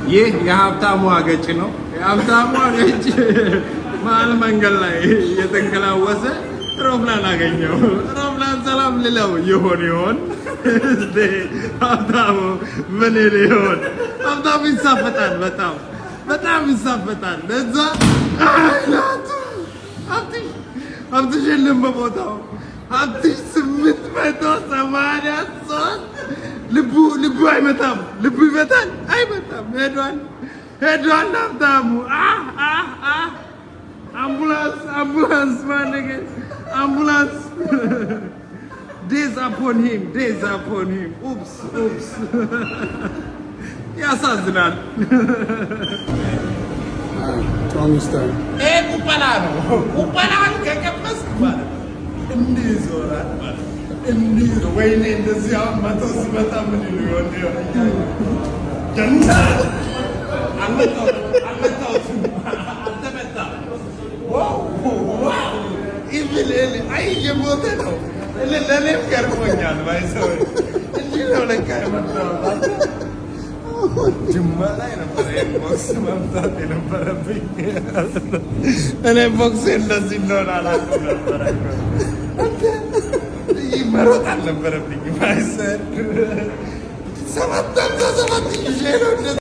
ይህ የሀብታሙ አገጭ ነው። የሀብታሙ አገጭ መሀል መንገድ ላይ እየተንከላወሰ ሮፍላን አገኘው። ሮፍላን ሰላም ልለው ይሆን? ሀብታሙ ምን ሊሆን? ሀብታሙ ይሳፈጣል፣ በጣም ይሳፈጣል። ለዛ ሀብትሽ የለም በቦታው። ሀብትሽ 883 ልቡ አይመታም። ልቡ ይመታል አይመታም። ሄዷል ሀብታሙ። አምቡላንስ ማነገ አምቡላንስ ዴዝ አፖን ሂም ኡፕስ ያሳዝናል። ቁበላ ነው። ቁበላን ከቀመስክ ማለት እንዲህ ይዞራል ማለት እንዲህ ነው። ወይኔ እንደዚህ አሁን መቶ ሲመጣ ምን ሊሆን እየሞተ ነው። ለእኔም ገርሞኛል። ባይሰው እንዲህ ነው ለካ የመጣው። ጅማ ላይ ነበረ ቦክስ መምታት የነበረብኝ። እኔ ቦክስ እንደዚህ እንደሆነ አላውቅም ነበረ። መሮጥ አልነበረብኝ። ባይሰው 7 ይዤ ነው